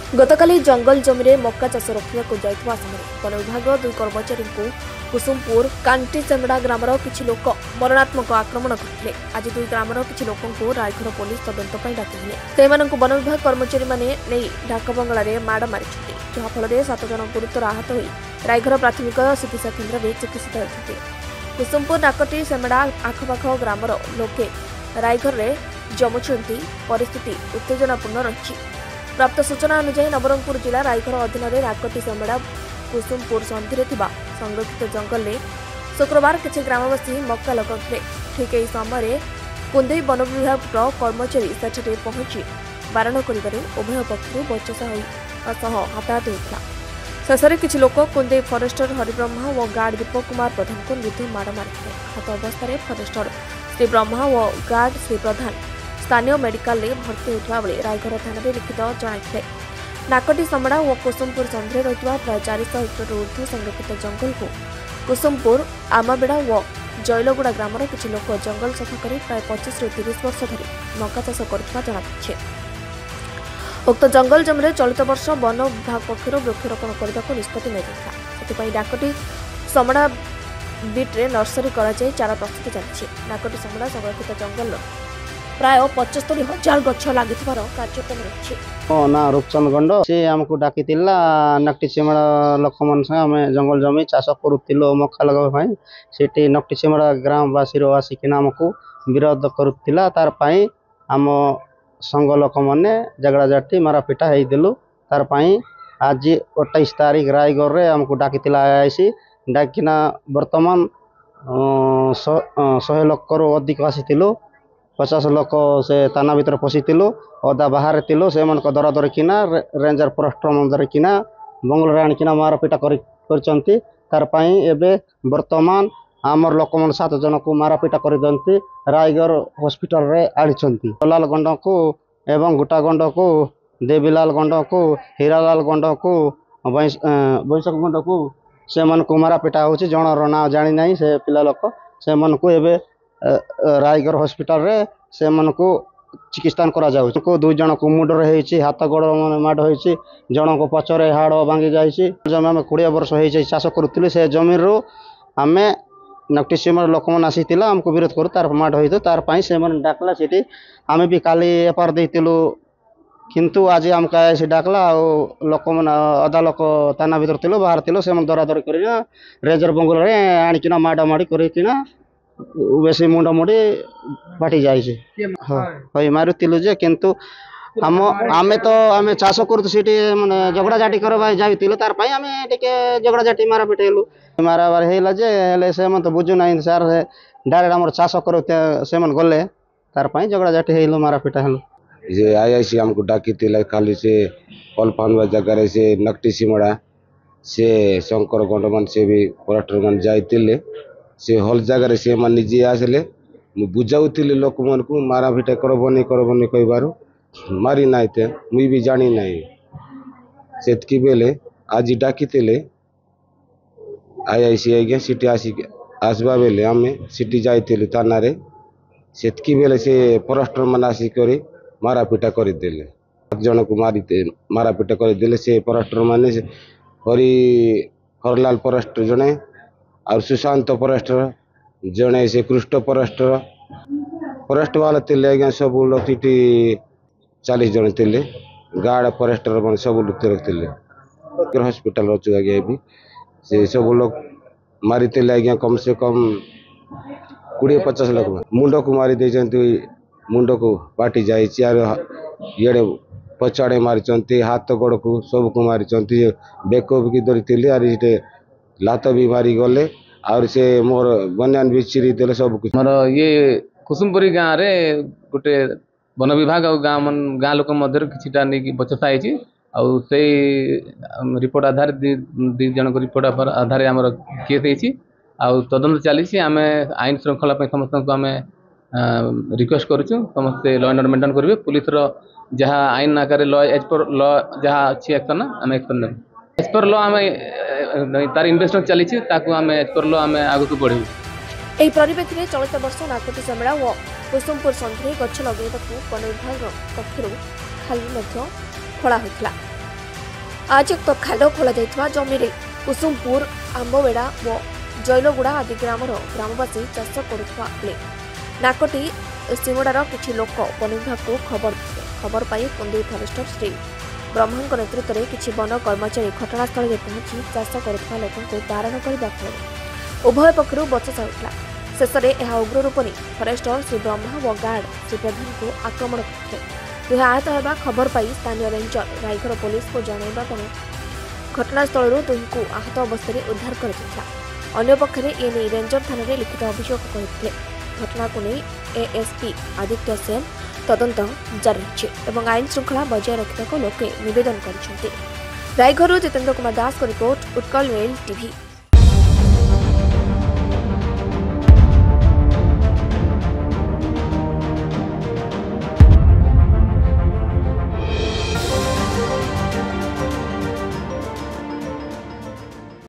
गतकाली जंगल जमी मक्का चाष रखा समय वन विभाग दुई कर्मचारी कुसुमपुर कांटीसेमड़ा ग्रामर किछि लोक मरणात्मक आक्रमण करते। आज दुई ग्रामर किछि लोकंकु रायघर पुलिस तदंत डाकिले। सेमानंकु वन विभाग कर्मचारी माने नहीं ढाकबंगलार माड़ मारिछन्ति, जहाँफल 7 जन गुरुतर आहत होई रायघर प्राथमिक चिकित्सा केन्द्र में चिकित्सित होते। कुसुमपुर नाकटी सेमड़ा आखपाख ग्रामर लोके रायघर में जमुछन्ति। परिस्थिति उत्तेजनापूर्ण रही। प्राप्त सूचना अनुसार नवरंगपुर जिला रायघर अधीन नाकटी सेमड़ा कुसुमपुर सन्धि संरक्षित जंगल में शुक्रवार किसी ग्रामवासी मक्का लगाते। ठीक यही समय कुंदई वन विभाग कर्मचारी सेठे पहुंची बारण कर उभय पक्ष बचसा हाथाहाथ होता। शेष में किसी लोक कुंदई फरेस्टर हरिब्रह्मा और गार्ड दीपक कुमार प्रधान को निर्दय माड़ मारी। आहत अवस्था फरेस्टर श्री ब्रह्मा और गार्ड श्री प्रधान स्थानीय मेडिकल में भर्ती होता बेले रायघर थाना लिखित जनाई। नाकटी समड़ा और कुसुमपुर सन्धि रही प्राय 400 हेक्टर ऊर्ध्व संरक्षित जंगल को कुसुमपुर आमाबेड़ा और जैलगुड़ा ग्रामर किसी लोक जंगल सफा कर प्राय 25 ରୁ 30 वर्ष धरी मक्का चाष कर उक्त जंगल जमी चलित वर्ष वन विभाग पक्ष वृक्षरोपण करने को निष्पत्ति नहीं। नाकटी समड़ा बीट्रे नर्सरी कर चारा प्रस्तुत चली। नाकटी समड़ा संरक्षित जंगल प्राय 75,000 गछ लगी कार्यक्रम रही। ना रूपचंद गंड सी आमको डाकी नकटी सीमाड़ा लोक मन आम जंगल जमी चाष करूँ मक्का लगे से नकटी सीमाड़ा ग्रामवासी आसिकिना आमको विरोध करुला। तार आम संघ लोक मैंने झगड़ा झाटी मारापिटा होदेलु। तार आज 28 तारीख रायगढ़ में आमको डाकी आईसी डाकिना बर्तमान 100 लोक अधिक आसीलु। 50 लोक से थाना भीतर पशिलु, अदा बाहर थिलु। से दरा दर किना रेंजर फरेस्टर मन धरिकिना बंगल आणिकिना मारपिटा करचंती। तार एबे वर्तमान आमर लोक मन 7 जन को मारपिटा कर दंती रायगढ़ हॉस्पिटल रे आनिचंती। लाल गंड को एवं गुटा गंड को देवीलाल गंड को हीरालाल गंड को बैशक गंड को से मन को मारपिटा होची। जन ना जानी नहीं से पिला लोक से मन को एबे रायगढ़ हॉस्पिटल रे से मन को चिकित्सा करा जाउ। को 2 जन को मुंड रे हेची, हाथ गोड़ माड होईची, जन को पचरे हाड़ भांगी जाईची। जमी आम 20 वर्ष हो चाष करूँ से जमी रू आम नकटी सीमार लोक मन आसीला आमको विरोध करूँ। तार माड होई तार से डाकला सीटी आम भी काली एफआईआर देइतिलु, किंतु आज आमको ऐसे डाकला लोक मन अदा लोक थाना भीतर थिलु बाहर थिलु। से दरादरी कर रेजर बंगल रे आणिकिना माड़ा माड़ी करकिना बेसी मुंड मुड़ी बाटी जाए मारुलु जे किंतु आम तो आम चाष करूँ सीटी माने झगड़ा झाटी करवा जाइलु। तार आम टिके झगड़ा झाटी मारा पिटेलु माराबार है जे हेले से तो बुझु ना सार डायरेक्ट आम चाष करूँ से गले तार झगड़ा झाटी हेलु मारा पिटा हेलु। जे आईआईसी हमको डाकी खाली से अलफानवा जगह से नकटी सीमड़ा से शंकर गंडमान से भी फरेस्टर मान जाइतिले से हल जगार से निजे आसले बुझाऊली लोक मन को मारा भिटा करबनी कहबार मारी नाइते मुई भी जानी नहीं। से बेले आज डाकी आईआईसी आज्ञा सीटी आसवा बेले आम सीटी जाइलु थाना रे। से बेले से फरेस्टर मान आसिक मारापिटा करदे 7 जन को मारापिटा करदे। से फरेस्टर माने हरलाल फरेस्टर जने और सुशांत फरेस्टर जड़े से कृष्ण फरेस्ट वाला थे आज्ञा सब लोग 40 जन थे। गार्ड फरेस्टर मन सब लोग हॉस्पिटल अच्छु आज्ञा भी से सब लोग मारी आज्ञा कम से कम 20-50 लोग मुंड को मारी देते। मुंड को बाटी जाड़े पचाड़े मारी हाथ गोड़ को सब को मारी बेक भी धरी लात भी मारी गले और से मोर बनियान भी चिरी देले सब कुछ। मोर ये कुसुमपुरी गाँव रे गोटे वन विभाग और गाँ लोक मध्य किछिटा नहीं बचसा होती से रिपोर्ट आधार 2 जन रिपोर्ट आधार आम केस हो तदंत चली। आम आईन श्रृंखला समस्त को आम रिक्वेस्ट करुँ समस्ते लॉ एंड ऑर्डर मेंटेन करेंगे। पुलिस जहाँ आईन आकार लॉ एज पर लॉ जहाँ अच्छी एक्शन आम एक्शन ने एज पर लॉ आम तार इन्वेस्टमेंट चली आम एज पर लॉ आम आगू बढ़ू। ଏହି ପରିପ୍ରେକ୍ଷୀରେ ଚଳିତ ବର୍ଷ ନାକଟି ସେମେଳା ଓ କୁସୁମପୁର ସନ୍ଧିରେ ଗଛ ଲଗାଇବାକୁ ବନ ବିଭାଗ ପକ୍ଷରୁ ଖାଲି ମଧ୍ୟ ଖୋଳା ହୋଇଥିଲା। आज एक खाल खोल जमी कुसुमपुर आंबवेड़ा व जैलगुड़ा आदि ग्रामर ग्रामवासी चाष करुवा बेले नाकटी सिमड़ार किछि लोक वन विभाग को खबर पाई कुंदी फरेस्टर श्री ब्रह्मा नेतृत्व में किछि वन कर्मचारी घटनास्थल में पहुंची चाष करुवा लोक बारण करने फल उभय पक्षर बचसा होता शेष में यह उग्र रूप नहीं फरेस्टर श्री ब्रह्मा व गार्ड श्री प्रधान को आक्रमण करते दुहे आहत होगा खबर पाई स्थानीय रेंजर रायघर पुलिस को जनइबा घटनास्थल दुही को आहत अवस्था उद्धार कर अंपक्षे एने रेंजर थाना लिखित अभियोग करते घटना को नहीं एएसपी आदित्य सेन तदंत जारी रही आईन श्रृंखला बजाय रखा लोके नवेदन कर रायघर Jitendra Kumar Das report Utkal mail TV.